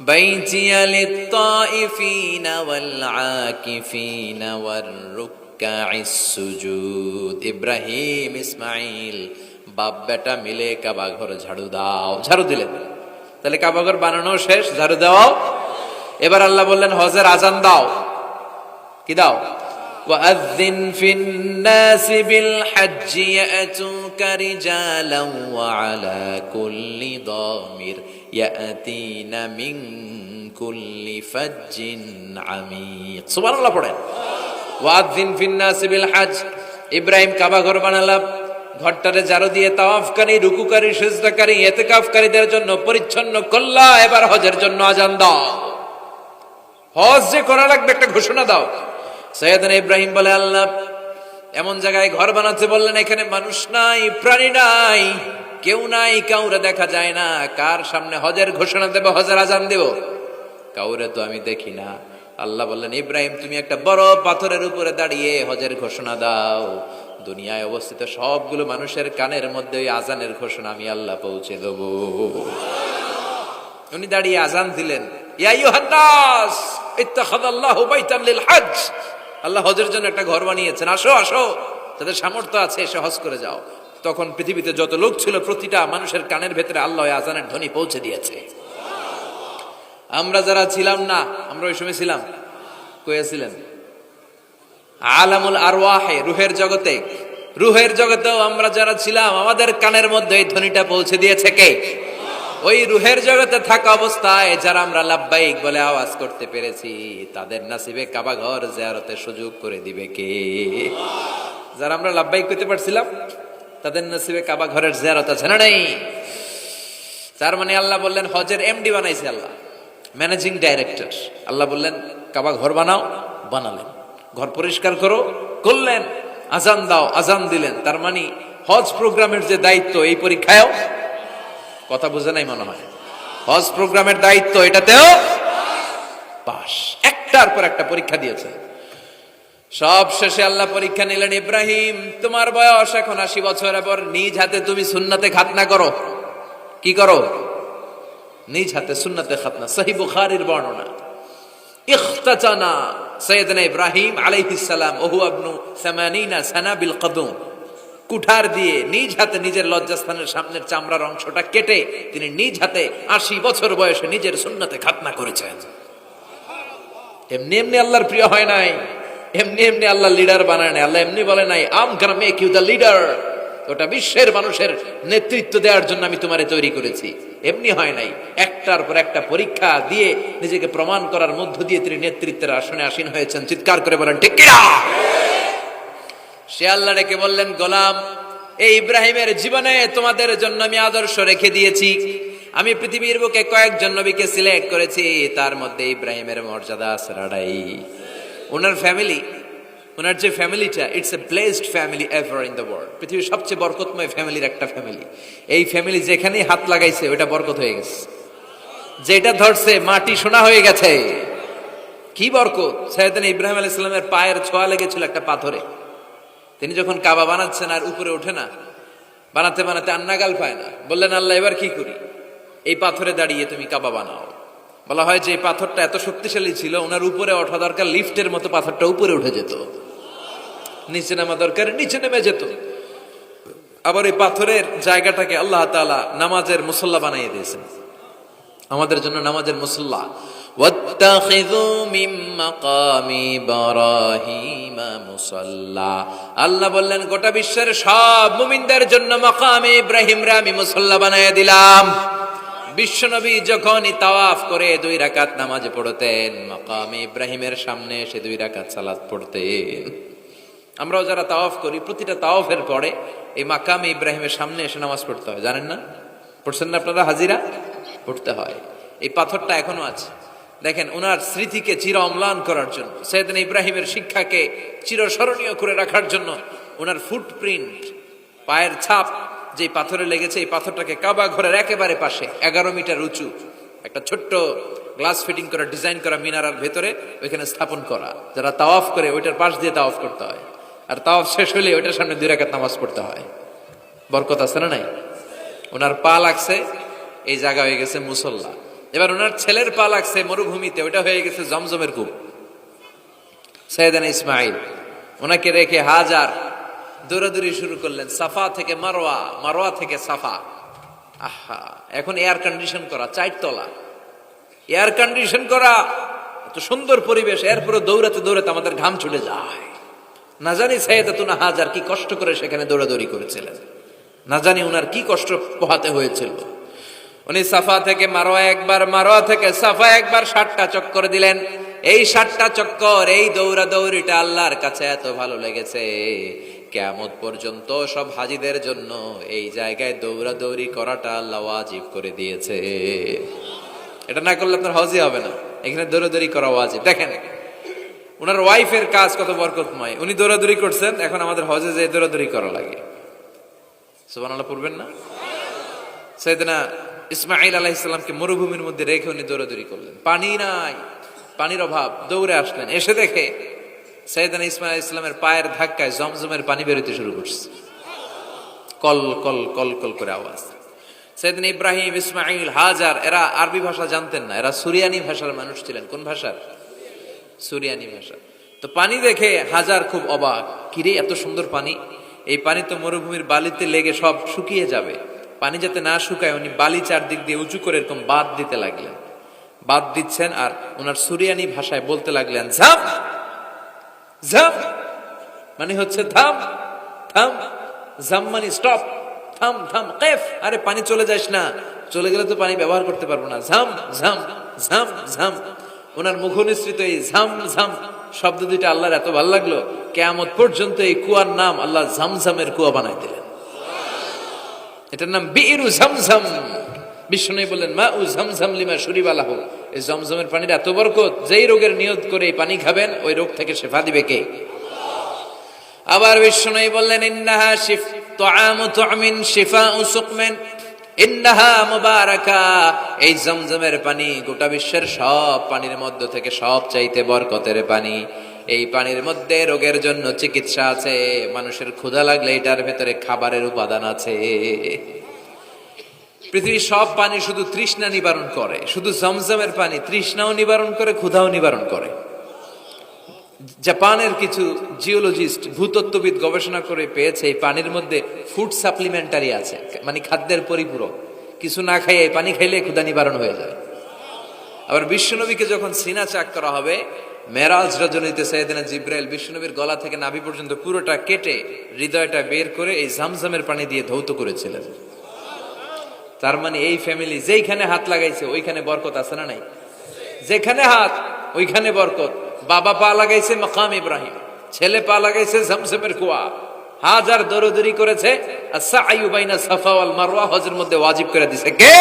বাইতিয়া লিত-তাইফিনা ওয়াল-আকিফিনা ওয়ার-রুক্কা'ইস সুজুদ। ইব্রাহিম ইসমাইল বাপ বেটা মিলে কাবা ঘর ঝাড়ু দাও। ঝাড়ু দিলেন। তাহলে কাবা ঘর বানানো শেষ, ঝাড়ু দাও। এবার আল্লাহ বললেন, হজের আজান দাও। কি দাও? وَأَذِّنْ فِي النَّاسِ بِالْحَجِّ يَأْتُوكَ رِجَالًا وَعَلَى كُلِّ ضَامِرٍ يَأْتِينَ مِنْ كُلِّ فَجٍّ عَمِيقٍ। সুবহানাল্লাহ পড়েন। وَأَذِّنْ فِي النَّاسِ بِالْحَجِّ। ইব্রাহিম কাবা ঘর বানালাম, ঘরটারে ঝাড়ু দিয়ে তাওয়াফকারী, রুকুকারী, সিজদাকারী, ইতিকাফকারীদের জন্য পরিচ্ছন্ন করলা। এবার হজের জন্য আজান দাও। হজ যে করা লাগবে একটা ঘোষণা দাও। সাইয়েদনা ইব্রাহিম বলে, আল্লাহ এমন জায়গায় ঘর বানাতে বললেন এখানে মানুষ নাই, প্রাণী নাই, কেউ নাই, কাউরে দেখা যায় না। কার সামনে হজের ঘোষণা দেব, হজের আজান দেব? কাউরে তো আমি দেখি না। আল্লাহ বললেন, ইব্রাহিম তুমি একটা বড় পাথরের উপরে দাঁড়িয়ে হজের ঘোষণা দাও। দুনিয়ায় অবস্থিত সবগুলো মানুষের কানের মধ্যে ওই আজানের ঘোষণা আমি আল্লাহ পৌঁছে দেব। উনি দাঁড়িয়ে আজান দিলেন, ইয়া আইয়ুহান নাস ইত্তাখাযাল্লাহু বাইতান লিল হজ। আল্লাহ হজের জন্য একটা ঘর বানিয়েছেন, আসো আসো, যাদের সামর্থ্য আছে এসে হজ করে যাও। তখন পৃথিবীতে যত লোক ছিল প্রতিটা মানুষের কানের ভেতরে আল্লাহ আজানের ধ্বনি পৌঁছে দিয়েছে। আমরা যারা ছিলাম না, আমরা ওই সময় ছিলাম, কয়েছিলেন আলামুল আরওয়াহে, রুহের জগতে, রুহের জগতেও আমরা যারা ছিলাম আমাদের কানের মধ্যে এই ধ্বনিটা পৌঁছে দিয়েছে কে? ওই রুহের জগতে থাকা অবস্থায় যারা আমরা লাব্বাইক বলে আওয়াজ করতে পেরেছি, তাদের নসিবে কাবা ঘর জিয়ারতের সুযোগ করে দিবে কে? যারা আমরা লাব্বাইক করতে পারছিলাম তাদের নসিবে কাবা ঘরের জিয়ারত আছে না নাই? তার মানে আল্লাহ বললেন হজের এমডি বানাইছে আল্লাহ, ম্যানেজিং ডাইরেক্টর। আল্লাহ বললেন কাবা ঘর বানাও, বানালেন। ঘর পরিষ্কার করো, করলেন। আজান দাও, আজান দিলেন। তার মানে হজ প্রোগ্রামের যে দায়িত্ব, এই পরীক্ষায়ও, কথা বুঝে নাই মনে হয়, হজ প্রোগ্রামের দায়িত্ব এটাতেও পাস। একটার পর একটা পরীক্ষা দিয়েছে। সব শেষে আল্লাহ পরীক্ষা নিলেন, ইব্রাহিম তোমার বয়স এখন 80 বছর, এবার নিজ হাতে তুমি সুন্নাতে খাতনা করো। কি করো? নিজ হাতে সুন্নাতে খাতনা। সহিহ বুখারীর বর্ণনা। ইখতাতানা সাইয়েদনা ইব্রাহিম আলাইহিস সালাম ওহু ইবনু 80 সানা বিল কদম, কুঠার দিয়ে নিজ হাতে নিজের লজ্জাস্থানের সামনের চামড়ার অংশটা কেটে তিনি নিজ হাতে 80 বছর বয়সে নিজের সুন্নাতে খাতনা করেছেন। এমনি এমনি আল্লাহর প্রিয় হয় নাই, এমনি এমনি আল্লাহ লিডার বানায় নাই। আল্লাহ এমনি বলে নাই I'm gonna make you the leader, ওটা বিশ্বের মানুষের নেতৃত্ব দেওয়ার জন্য আমি তোমারে তৈরি করেছি। এমনি হয় নাই, একটার পর একটা পরীক্ষা দিয়ে নিজেকে প্রমাণ করার মধ্য দিয়ে তিনি নেতৃত্বের আসনে আসীন হয়েছেন। চিৎকার করে বলেন ঠিক কিনা? সে আল্লাহ ডেকে বললেন, গোলাম, এই ইব্রাহিমের জীবনে তোমাদের জন্য আমি আদর্শ রেখে দিয়েছি। আমি পৃথিবীর বুকে কয়েকজন নবীকে সিলেক্ট করেছি, তার মধ্যে ইব্রাহিমের মর্যাদা সারাড়াই। ওনার ফ্যামিলি, ওনার যে ফ্যামিলিটা, it's a blessed family ever in the world. পৃথিবীর সবচেয়ে বরকতময় ফ্যামিলির একটা ফ্যামিলি। এই ফ্যামিলি যেখানেই হাত লাগাইছে ওটা বরকত হয়ে গেছে, যেটা ধরছে মাটি সোনা হয়ে গেছে। কি বরকত! সাইয়েদনা ইব্রাহিম আলাইহিস সালামের পায়ের ছোঁয়া লেগেছিল একটা পাথরে। তিনি যখন কাবা বানাচ্ছেন আর উপরে ওঠে না, বানাতে বানাতে আর নাগাল পায় না, বললেন, আল্লাহ এবার কি করি? এই পাথরে দাঁড়িয়ে তুমি কাবা বানাও। বলা হয় যে এই পাথরটা এত শক্তিশালী ছিল, ওনার উপরে ওঠা দরকার লিফটের মতো, পাথরটা উপরে উঠে যেত, নিচে নামা দরকার নিচে নেমে যেত। আবার এই পাথরের জায়গাটাকে আল্লাহ তাআলা নামাজের মুসল্লা বানিয়ে দিয়েছেন, আমাদের জন্য নামাজের মুসল্লা। ওয়াত্তাখিযু মিন মাকামি ইব্রাহিম মুসাল্লা। আল্লাহ বললেন, গোটা বিশ্বের সব মুমিনদের জন্য মাকামে ইব্রাহিমরে আমি মুসল্লা বানিয়ে দিলাম। বিশ্বনবী যখনই তাওয়াফ করে 2 রাকাত নামাজ পড়তেন, মাকামে ইব্রাহিমের সামনে এসে 2 রাকাত সালাত পড়তেন। আমরাও যারা তাওয়াফ করি, প্রতিটা তাওয়াফের পরে এই মাকামে ইব্রাহিমের সামনে এসে নামাজ পড়তে হয়, জানেন না? পড়ছেন না আপনারা? হাজিরা পড়তে হয়। এই পাথরটা এখনো আছে। দেখেন, ওনার স্মৃতিকে চির অম্লান করার জন্য, সাইয়েদনা ইব্রাহিমের শিক্ষাকে চিরস্মরণীয় করে রাখার জন্য ওনার ফুটপ্রিন্ট, পায়ের ছাপ যে পাথরে লেগেছে, এই পাথরটাকে কাবা ঘরের একেবারে পাশে 11 মিটার উঁচু একটা ছোট্ট গ্লাস ফিটিং করা, ডিজাইন করা মিনারার ভেতরে ওইখানে স্থাপন করা। যারা তাওয়াফ করে ওইটার পাশ দিয়ে তাওয়াফ করতে হয়, আর তাওয়াফ শেষ হলে ওইটার সামনে 2 রাকাত নামাজ পড়তে হয়। বরকত আছে না নাই? ওনার পা লাগছে, এই জায়গা হয়ে গেছে মুসল্লা। এবার ওনার ছেলের পা লাগছে মরুভূমিতে, ওইটা হয়ে গেছে জমজমের কূপ। সাইয়েদনা ইসমাইল, ওনাকে রেখে হাজার দৌড়াদৌড়ি শুরু করলেন, সাফা থেকে মারওয়া, মারওয়া থেকে সাফা। আহা, এখন এয়ার কন্ডিশন করা, 4 তলা এয়ার কন্ডিশন করা, এত সুন্দর পরিবেশ, এরপরে দৌড়াতে দৌড়াতে আমাদের ঘাম ছুটে যায়। না জানি সাইয়েদাতুনা হাজার কি কষ্ট করে সেখানে দৌড়াদৌড়ি করেছিলেন, না জানি উনার কি কষ্ট পোহাতে হয়েছিল। উনি সাফা থেকে মারওয়া একবার, মারওয়া থেকে সাফা একবার 60টা চক্কর দিলেন। এই 60টা চক্কর, এই দৌড়াদৌড়িটা আল্লাহর কাছে এত ভালো লেগেছে, কিয়ামত পর্যন্ত সব হাজীদের জন্য এই জায়গায় দৌড়াদৌড়ি করাটা আল্লাহ ওয়াজিব করে দিয়েছে। এটা না করলে আপনার হজই হবে না, এখানে দৌড়াদৌড়ি করা ওয়াজিব। দেখেন ওনার ওয়াইফের কাজ কত বরকতময়, উনি দৌড়াদৌড়ি করছেন, এখন আমাদের হজে যে দৌড়াদৌড়ি করা লাগে। সুবহানাল্লাহ পড়বেন না? সাইয়েদনা ইসমাঈল আলাইহিস সালামকে মরুভূমির মধ্যে রেখে উনি দৌড়াদৌড়ি করলেন, পানি নাই, পানির অভাব, দৌড়ে আসলেন। এসে দেখে সাইয়েদনা ইসমাঈল আলাইহিস সালামের পায়ের ধাক্কায় জমজমের পানি বেরোতে শুরু করছে, কল কল কল কল করে আওয়াজ। সাইয়েদনা ইব্রাহিম, ইসমাঈল, হাজার এরা আরবি ভাষা জানতেন না, এরা সুরিয়ানি ভাষার মানুষ ছিলেন। কোন ভাষার? সুরিয়ানি ভাষা। তো পানি দেখে হাজার খুব অবাক, কিরে এত সুন্দর পানি, এই পানি তো মরুভূমির বালিতে লেগে সব শুকিয়ে যাবে। পানি যাতে না শুকায় উনি বালি চারদিক দিয়ে উঁচু করে এরকম বাঁধ দিতে লাগলেন। বাঁধ দিচ্ছেন আর ওনার সুরিয়ানি ভাষায় বলতে লাগলেন, ঝাম ঝাম, মানে হচ্ছে থাম থাম, জাম মানে স্টপ, থাম থাম, কেফ, আরে পানি চলে যাস না, চলে গেলে তো পানি ব্যবহার করতে পারবো না, ঝাম ঝাম ঝাম ঝাম। ওনার মুখ নিঃসৃত এই ঝাম ঝাম শব্দ দুইটা আল্লাহর এত ভালো লাগলো, কিয়ামত পর্যন্ত এই কুয়ার নাম আল্লাহ ঝমঝমের কুয়া বানাই দিলেন। এটার নাম বিইরু ঝমঝম। বিষ্ণু বললেন, মা উ ঝমঝম লিমা শুরিবা লাহু, এই জমজমের পানির এত বরকত, যেই রোগের নিয়ত করে এই পানি খাবেন ওই রোগ থেকে শেফা দিবে কে? আবার বিষ্ণু বললেন, ইন্নাহা তুআমু তুমিন শিফাউ সুকমিন ইন্নাহা মুবারাকা, এই জমজমের পানি গোটা বিশ্বের সব পানির মধ্য থেকে সব চাইতে বরকতের পানি। এই পানির মধ্যে রোগের জন্য চিকিৎসা আছে, মানুষের ক্ষুধা লাগলে এটার ভেতরে খাবারের উপাদান আছে। পৃথিবীর সব পানি শুধু তৃষ্ণা নিবারণ করে, শুধু জমজমের পানি তৃষ্ণাও নিবারণ করে, ক্ষুধাও নিবারণ করে। জাপানের কিছু জিওলজিস্ট, ভূতত্ত্ববিদ গবেষণা করে পেয়েছে এই পানির মধ্যে ফুড সাপ্লিমেন্টারি আছে, মানে খাদ্যের পরিপূরক। কিছু না খাইয়ে এই পানি খাইলে ক্ষুধা নিবারণ হয়ে যায়। আবার বিশ্বনবীকে যখন সিনা চাক করা হবে, মেরাজ রজনীতে সাইয়েদনা জিবরাইল বিশ্বনবীর গলা থেকে নাভি পর্যন্ত পুরোটা কেটে হৃদয়টা বের করে এই জামজামের পানি দিয়ে ধৌত করেছিলেন। তার মানে এই ফ্যামিলি যেইখানে হাত লাগাইছে ওইখানে বরকত আছে না নাই? যেখানে হাত ওইখানে বরকত। বাবা পা লাগাইছে মাকাম ইব্রাহিম, ছেলে পা লাগাইছে জমজমের কুয়া, হাজার দরদরি করেছে, আস-সা'য়ু বাইনা সাফা ওয়াল মারওয়া হজের মধ্যে ওয়াজিব করে দিয়েছে কে?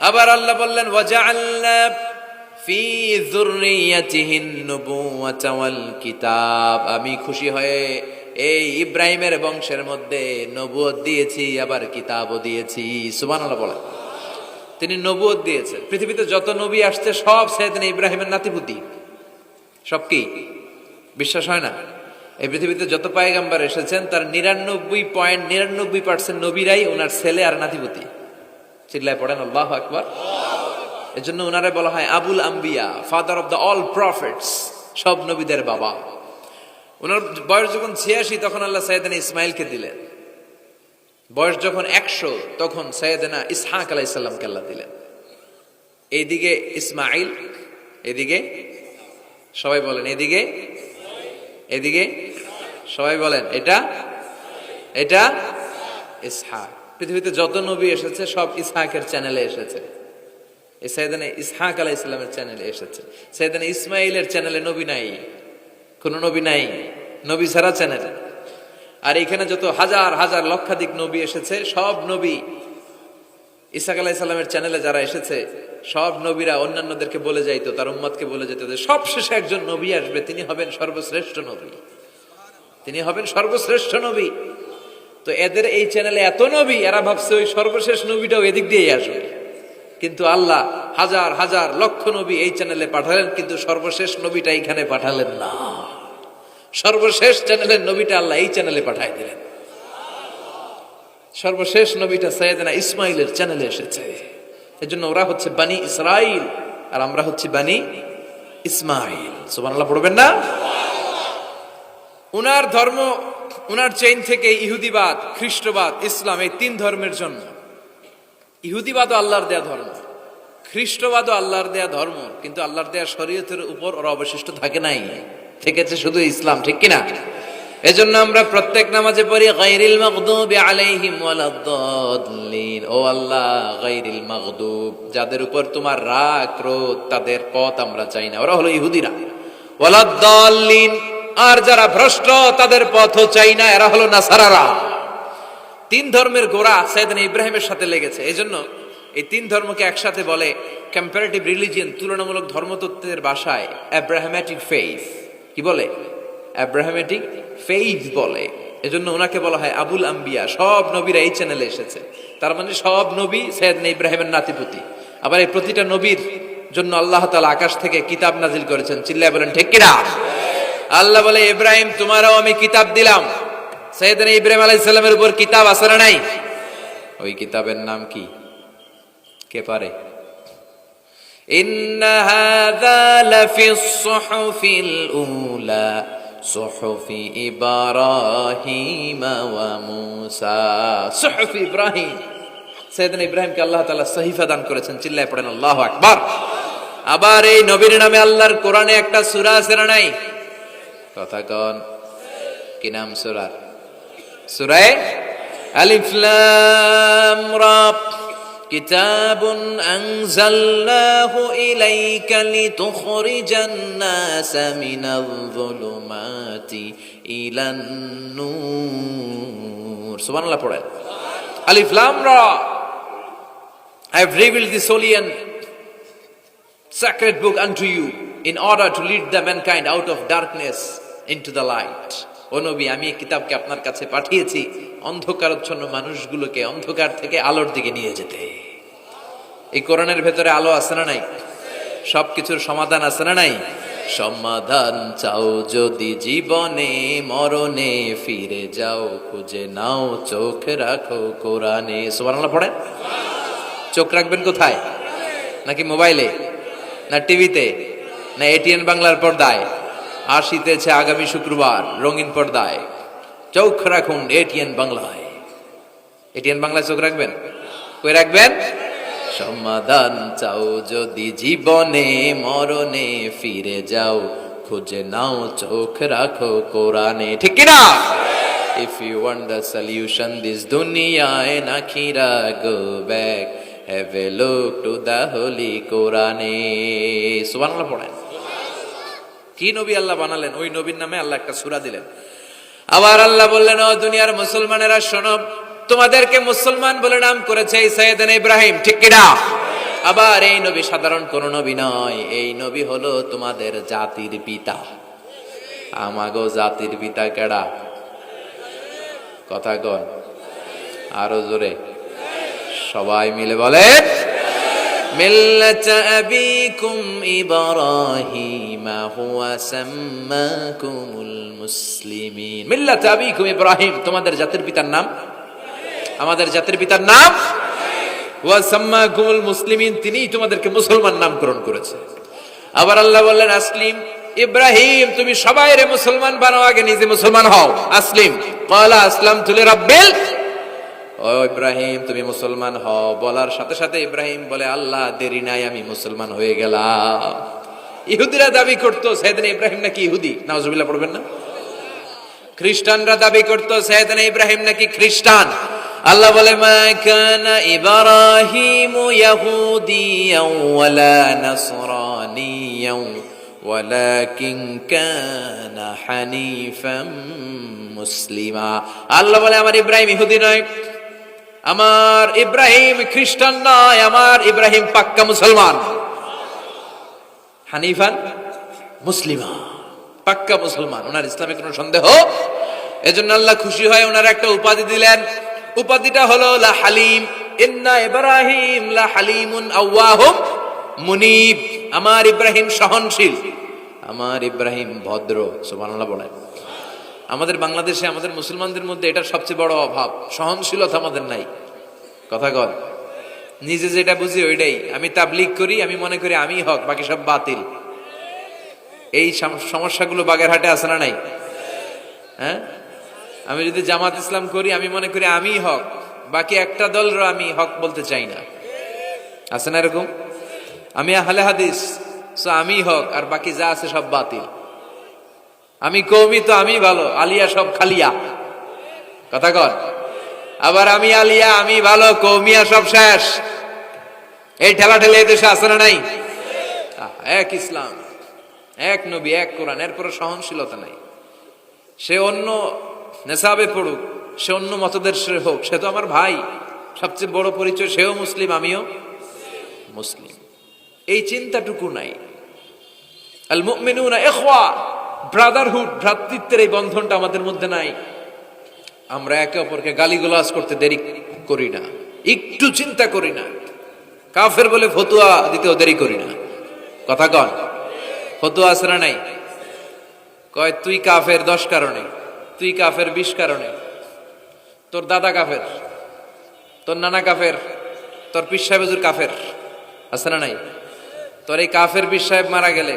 আবার আল্লাহ বললেন ওয়াজআলনা ফি যুররিয়াতিহিন নুবুওয়াতা ওয়াল কিতাব, আমি খুশি হয়ে এই ইব্রাহিমের বংশের মধ্যে নবুয়ত দিয়েছি, আবার কিতাবও দিয়েছি। সুবহানাল্লাহ বলেন। তিনি নবুয়ত দিয়েছেন। পৃথিবীতে যত নবী আসছে সব সাইয়েদনা ইব্রাহিমের নাতিপুতি। সব কি বিশ্বাস হয় না? এই পৃথিবীতে যত পয়গম্বর এসেছেন তার 99.99% নবীরাই ওনার ছেলে আর নাতিপুতি। চিল্লায় পড়েন আল্লাহু আকবার। এজন্য ওনারে বলা হয় আবুল আম্বিয়া, father of the all prophets, সব নবীদের বাবা। ওনার বয়স যখন 86 তখন আল্লাহ সাইয়েদনা ইসমাইলকে দিলেন। বয়স যখন 100 তখন সাইয়েদনা ইসহাক আলাইহিস সালামকে আল্লাহ দিলেন। এইদিকে ইসমাইল, এদিকে সবাই বলেন এদিকে, এদিকে সবাই বলেন এটা এটা ইসহাক। পৃথিবীতে যত নবী এসেছে সব ইসহাকের চ্যানেলে এসেছে। এই সাইয়েদনা ইসহাক আলাইহিস সালামের চ্যানেলে এসেছে। সাইয়েদনা ইসমাইলের চ্যানেলে নবী নাই, কোন নবী নাই, নবী ছাড়া চ্যানেল। আর এখানে যত হাজার হাজার লক্ষাধিক নবী এসেছে সব নবী ইসহাক আলাইহিস সালামের চ্যানেলে যারা এসেছে সব নবীরা অন্যান্যদেরকে বলে যাইতো, তার উম্মতকে বলে যেত যে সবশেষে একজন নবী আসবে, তিনি হবেন সর্বশ্রেষ্ঠ নবী, তিনি হবেন সর্বশ্রেষ্ঠ নবী। তো এদের এই চ্যানেলে এত নবী, এরা ভাবছে ওই সর্বশেষ নবীটাও এদিক দিয়েই আসবে। কিন্তু আল্লাহ হাজার হাজার লক্ষ নবী এই চ্যানেলে পাঠালেন, কিন্তু সর্বশেষ নবীটা এইখানে পাঠালেন না। সর্বশেষ চ্যানেলের নবীটা আল্লাহ এই চ্যানেলে পাঠাই দিলেন। সর্বশেষ নবীটা সাইয়েদনা ইসমাইলের চ্যানেলে এসেছে। এজন্য ওরা হচ্ছে বানি ইসরাইল আর আমরা হচ্ছে বানি ইসমাইল। সুবহানাল্লাহ পড়বেন না? উনার ধর্ম, উনার চেইন থেকে ইহুদিবাদ, খ্রিস্টবাদ, ইসলাম, এই তিন ধর্মের জন্য। ইহুদিবাদও আল্লাহর দেয়া ধর্ম, খ্রিস্টবাদও আল্লাহর দেয়া ধর্ম, কিন্তু আল্লাহর দেয়া শরীয়তের উপর ওরা অবশিষ্ট থাকে নাই, থেকেছে শুধু ইসলাম। ঠিক কিনা? এজন্য আমরা প্রত্যেক নামাজে পড়ি গায়রিল মাগদুবি আলাইহিম ওয়ালাদ-দাল্লিন। ও আল্লাহ, গায়রিল মাগদুব, যাদের উপর তোমার রাগ ক্রোধ, তাদের পথ আমরা চাই না, ওরা হলো ইহুদিরা। ওয়ালাদ-দাল্লিন, আর যারা ভ্রষ্ট তাদের পথও চাই না, এরা হলো নাসারারা। তিন ধর্মের গোড়া সাইয়েদনা ইব্রাহিমের সাথে লেগেছে। এজন্য এই তিন ধর্মকে একসাথে বলে কম্পারেটিভ রিলিজিয়ন, তুলনামূলক ধর্মতত্ত্বের ভাষায় অ্যাব্রাহামেটিক ফেইথ। কি বলে? অ্যাব্রাহামেটিক ফেইথ বলে। এজন্য ওনাকে বলা হয় আবুল আম্বিয়া। সব নবীরা এই চ্যানেলে এসেছে, তার মানে সব নবী সাইয়েদনা ইব্রাহিমের নাতিপুতি। আবার এই প্রতিটা নবীর জন্য আল্লাহ তাআলা আকাশ থেকে কিতাব নাজিল করেছেন। চিল্লায় বলেন ঠিক কিনা? আল্লাহ বলে ইব্রাহিম তোমারও আমি কিতাব দিলাম। সাইয়েদনা ইব্রাহিম আলাইহিস সালামের উপর কিতাব আছে না নাই? ওই কিতাবের নাম কি? কে পারে? ইন্না হাযা লাফিস সুহুফিল উলা সুহুফি ইব্রাহিম ওয়া মূসা। সুহুফি ইব্রাহিম, সাইয়েদনা ইব্রাহিমকে আল্লাহ তাআলা সহিফা দান করেছেন। চিল্লায় পড়েন আল্লাহু আকবার। আবার এই নবীর নামে আল্লাহর কোরআনে একটা সূরা আছে না নাই? কথা কন, কি নাম সূরা? সূরা আলিফ লাম রা। কিতাবুন আনজালনাহু ইলাইকা লিতুখরিজান নাসা মিনাল যুলুমাতি ইলান নূর। সুবহানাল্লাহ পড়েন। আলিফ লাম রা, I have revealed this holy and sacred book unto you in order to lead the mankind out of darkness into the light. ও নবী, আমি এই কিতাবকে আপনার কাছে পাঠিয়েছি অন্ধকারাচ্ছন্ন মানুষগুলোকে অন্ধকার থেকে আলোর দিকে নিয়ে যেতে। এই কোরআনের ভেতরে আলো আছে না নাই? সবকিছুর সমাধান আছে না নাই? সমাধান চাও যদি জীবনে মরণে, ফিরে যাও খুঁজে নাও, চোখ রাখো কোরআনে। সুবহানাল্লাহ পড়েন। চোখ রাখবেন কোথায়? নাকি মোবাইলে, না টিভিতে, না এটিএন বাংলার পর্দায়? আসিতেছে আগামী শুক্রবার রঙিন পর্দায়, চোখ রাখুন এটিএন বাংলায়। এটিএন বাংলায় চোখ রাখবেন? কই রাখবেন? সমাধান চাও যদি জীবনে মরণে, ফিরে যাও খুঁজে নাও, চোখ রাখো কোরআনে। ঠিক কিনা? if you want the solution this dunya and akhira go back have a look to the holy Quran সুবহানাল্লাহ পড়েন কি নবী আল্লাহ বানালেন ওই নবীর নামে আল্লাহ একটা সূরা দিলেন আবার আল্লাহ বললেন ও দুনিয়ার মুসলমানেরা শোনো তোমাদেরকে মুসলমান বলে নাম করেছে সাইয়েদনা ইব্রাহিম ঠিক কি না আবার এই নবী সাধারণ কোন নবী নয় এই নবী হলো তোমাদের জাতির পিতা আমাগো জাতির পিতা কেডা কথা কন আরো জোরে সবাই মিলে বলেন মিল্লাতা আবিকুম ইব্রাহিম হুয়া সাম্মাকুমুল মুসলিমিন মিল্লাতা আবিকুম ইব্রাহিম তোমাদের জাতির পিতার নাম আমাদের জাতির পিতার নাম ওয়া সাম্মাকুমুল মুসলিমিন তিনিই তোমাদেরকে মুসলমান নামকরণ করেছে আবার আল্লাহ বললেন আসলিম ইব্রাহিম তুমি সবাইরে মুসলমান বানাও আগে নিজে মুসলমান হও আসলিম ক্বালা আসলামতু লিরাব্বিল ও ইব্রাহিম তুমি মুসলমান হও বলার সাথে সাথে ইব্রাহিম বলে আল্লাহ দেরি নাই আমি মুসলমান হয়ে গেলাম ইহুদিরা দাবি করতো সাইয়েদনা ইব্রাহিম নাকি ইহুদি নাউজুবিল্লাহ পড়বেন না খ্রিস্টানরা দাবি করতো সাইয়েদনা ইব্রাহিম নাকি খ্রিস্টান আল্লাহ বলে মা কানা ইব্রাহিম ইয়াহুদিয়াও ওয়ালা নাসরানিয়াও ওয়ালাকিন কানা হানিফাম মুসলিমা আল্লাহ বলে আমার ইব্রাহিম ইহুদি নয় আমার ইব্রাহিম খ্রিস্টান নয় আমার ইব্রাহিম পাক্কা মুসলমান হানিফান মুসলিমা পাক্কা মুসলমান ওনার ইসলামে কোনো সন্দেহ এজন্য আল্লাহ খুশি হয় ওনার একটা উপাধি দিলেন উপাধিটা হলো লা হালিম ইন্না ইব্রাহিম লা হালিমুন আওয়াহুম মুনিব আমার ইব্রাহিম সহনশীল আমার ইব্রাহিম ভদ্র সুবহানাল্লাহ বলেন আমাদের বাংলাদেশে আমাদের মুসলমানদের মধ্যে এটার সবচেয়ে বড় অভাব সহনশীলতা আমাদের নাই কথা কর নিজে যেটা বুঝি ওইটাই আমি তাবলীগ করি আমি মনে করি আমি হক বাকি সব বাতিল এই সমস্যাগুলো বাগেরহাটে আছে না নাই হ্যাঁ আমি যদি জামাত ইসলাম করি আমি মনে করি আমি হক বাকি একটা দলর আমি হক বলতে চাই না আছে না এরকম আমি আহলে হাদিস সো আমি হক আর বাকি যা আছে সব বাতিল আমি কওমি তো আমি ভালো আলিয়া সব খালিয়া কথা কর আবার আমি আলিয়া আমি ভালো কওমিয়া সব শেষ এই ঠেলা ঠেলে এই দেশে আছে না নাই এক ইসলাম এক নবী এক কোরআন এরপরে সহনশীলতা নাই সে অন্য নেশাবে পড়ুক সে অন্য মতদর্শের হোক সে তো আমার ভাই সবচেয়ে বড় পরিচয় সেও মুসলিম আমিও মুসলিম এই চিন্তাটুকু নাই আল মুমিনুনা ইখওয়া ব্রাদারহুড ভ্রাতৃত্বের এই বন্ধনটা আমাদের মধ্যে নাই আমরা একে অপরকে গালিগালাজ করতে দেরি করি না একটু চিন্তা করি না কাফের বলে ফতোয়া দিতেও দেরি করি না কথা কন ফতোয়া আছে না নাই কয় তুই কাফের 10 কারণে তুই কাফের 20 কারণে তোর দাদা কাফের তোর নানা কাফের তোর পীর সাহেব হুজুর কাফের আছে না নাই তোর এই কাফের পীর সাহেব মারা গেলে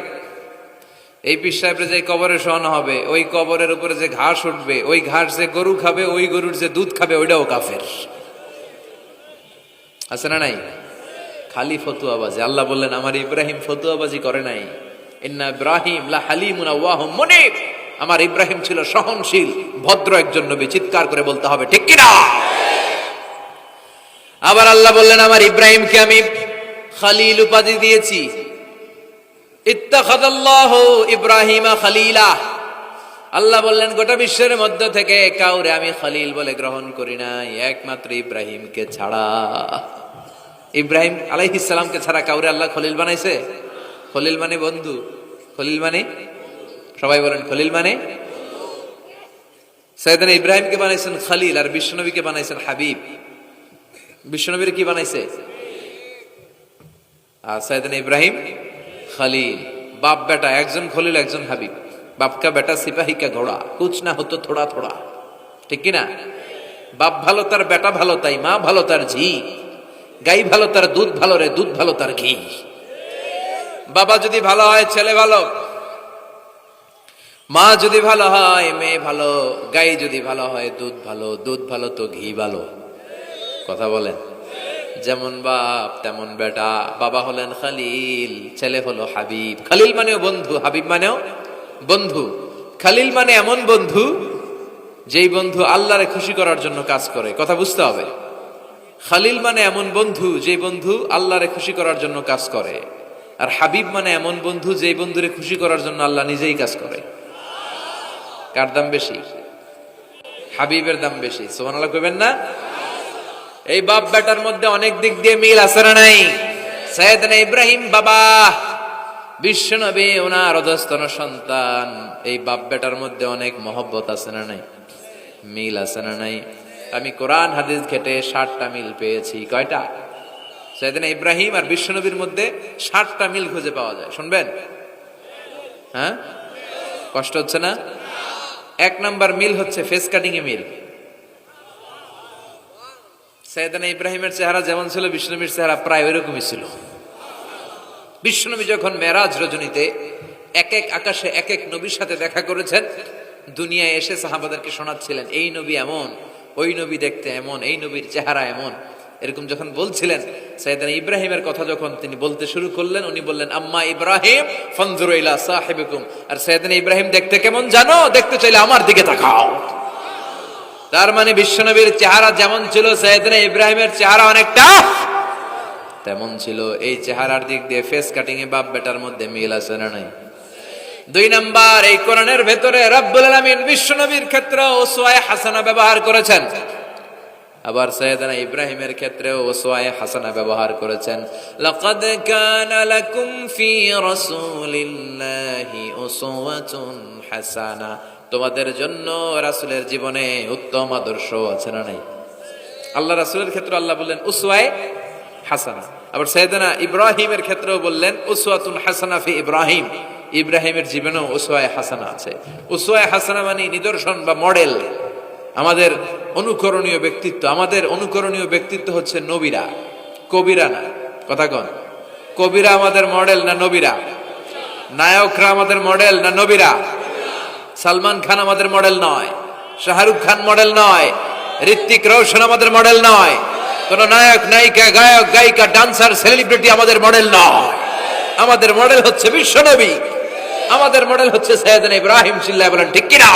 এই পীর সাহেবের যে কবরে শোয়ানো হবে ওই কবরের উপরে যে ঘাস উঠবে ওই ঘাস যে গরু খাবে ওই গরুর যে দুধ খাবে ওইটাও কাফের আছে না নাই খালি ফতুয়াবাজি আল্লাহ বললেন আমার ইব্রাহিম ফতুয়াবাজি করে নাই ইন্না ইব্রাহিম লা হালিমুন আওয়াহুম মুনিব আমার ইব্রাহিম ছিল সহনশীল ভদ্র একজন নবী চিৎকার করে বলতে হবে ঠিক কি না আবার আল্লাহ বললেন আমার ইব্রাহিমকে আমি খলিল উপাধি দিয়েছি ইত্তাখাযাল্লাহু ইব্রাহিমা খলিলা আল্লাহ বললেন গোটা বিশ্বের মধ্য থেকে কাউরে আমি খলিল বলে গ্রহণ করি নাই একমাত্র ইব্রাহিমকে ছাড়া ইব্রাহিম আলাইহিস সালামকে ছাড়া কাউরে আল্লাহ খলিল বানাইছে খলিল মানে বন্ধু খলিল মানে সবাই বলেন খলিল মানে সাইয়েদনা ইব্রাহিমকে বানাইছেন খলিল আর বিশ্বনবীকে বানাইছেন হাবিব বিশ্বনবীর কি বানাইছে আর সাইয়েদনা ইব্রাহিম खलील बाप बेटा একজন খলিল একজন হাবিব बाप का बेटा सिपाही का घोड़ा कुछ ना हो तो थोड़ा थोड़ा ঠিক কি না বাপ ভালো তার বেটা ভালো তাই মা ভালো তার ঝি গাই ভালো তার দুধ ভালো রে দুধ ভালো তার ঘি বাবা যদি ভালো হয় ছেলে ভালো মা যদি ভালো হয় মেয়ে ভালো গাই যদি ভালো হয় দুধ ভালো তো ঘি ভালো কথা বলেন যেমন বাপ তেমন বেটা বাবা হলেন খলিল ছেলে হলো হাবিব খলিল মানেও বন্ধু হাবিব মানেও বন্ধু খলিল মানে এমন বন্ধু যেই বন্ধু আল্লাহরে খুশি করার জন্য কাজ করে, কথা বুঝতে হবে। খালিল মানে এমন বন্ধু যে বন্ধু আল্লাহরে খুশি করার জন্য কাজ করে, আর হাবিব মানে এমন বন্ধু যে বন্ধুরে খুশি করার জন্য আল্লাহ নিজেই কাজ করে। কার দাম বেশি? হাবিবের দাম বেশি। সুবহানাল্লাহ কইবেন না? এই বাপ বেটার মধ্যে অনেক দিক দিয়ে মিল আছে না নাই? সাইয়েদনা ইব্রাহিম বাবা, বিশ্বনবী ওনার অধস্তন সন্তান, এই বাপ বেটার মধ্যে অনেক মহব্বত আছে না নাই? মিল আছে না নাই? আমি কোরআন হাদিস ঘেটে 60টা মিল পেয়েছি। কয়টা? সাইয়েদনা ইব্রাহিম আর বিশ্বনবীর মধ্যে 60টা মিল খুঁজে পাওয়া যায়। শুনবেন? হ্যাঁ, কষ্ট হচ্ছে না? 1 নাম্বার মিল হচ্ছে ফেস কাটিং এ মিল। সাইয়েদনা ইব্রাহিমের চেহারা যেমন ছিল, বিশ্বনবীর চেহারা প্রায় ওইরকমই ছিল। বিশ্বনবী যখন মেরাজ রজনীতে এক এক আকাশে এক এক নবীর সাথে দেখা করেছেন, দুনিয়ায় এসে সাহাবাদেরকে শোনাচ্ছিলেন, এই নবী এমন, ওই নবী দেখতে এমন, এই নবীর চেহারা এমন, এরকম যখন বলছিলেন, সাইয়েদনা ইব্রাহিমের কথা যখন তিনি বলতে শুরু করলেন, উনি বললেন, আম্মা ইব্রাহিম ফানজুরু ইলা সাহিবিকুম। আর সাইয়েদনা ইব্রাহিম দেখতে কেমন জানো? দেখতে চাইলে আমার দিকে তাকাও। তার মানে বিশ্বনবীর চেহারা যেমন ছিল, সাইয়েদনা ইব্রাহিমের চেহারা অনেকটা তেমন ছিল। এই চেহারার দিক দিয়ে ফেস কাটিং এ বাপ বেটার মধ্যে মিল আছে না নাই? 2 নাম্বার, এই কোরআনের ভেতরে রব্বুল আলামিন বিশ্বনবীর ক্ষেত্রে উসওয়ায়ে হাসানা ব্যবহার করেছেন, আবার সাইয়েদনা ইব্রাহিমের ক্ষেত্রেও উসওয়ায়ে হাসানা ব্যবহার করেছেন। লাকাদ কানা লাকুম ফি রাসূলিল্লাহি উসওয়াতুন হাসানা, তোমাদের জন্য রাসূলের জীবনে উত্তম আদর্শ আছে না নাই? আল্লাহ রাসূলের ক্ষেত্রে আল্লাহ বললেন উসওয়ায়ে হাসানা, আবার সাইয়েদনা ইব্রাহিমের ক্ষেত্রেও বললেন উসওয়াতুন হাসানা ফি ইব্রাহিম, ইব্রাহিমের জীবনেও উসওয়ায়ে হাসানা আছে। উসওয়ায়ে হাসানা মানে নিদর্শন বা মডেল, আমাদের অনুকরণীয় ব্যক্তিত্ব। আমাদের অনুকরণীয় ব্যক্তিত্ব হচ্ছে নবীরা, কবিরা না। কথা কন, কবিরা আমাদের মডেল না নবীরা? নায়করা আমাদের মডেল না নবীরা? সালমান খান আমাদের মডেল নয়, শাহরুখ খান মডেল নয়, ঋত্বিক রোশন আমাদের মডেল নয়, কোন নায়ক নায়িকা গায়ক গায়িকা ডান্সার সেলিব্রিটি আমাদের মডেল নয়। আমাদের মডেল হচ্ছে বিশ্বনবী, আমাদের মডেল হচ্ছে সাইয়েদনা ইব্রাহিম। চিল্লায় বলেন ঠিক কিনা?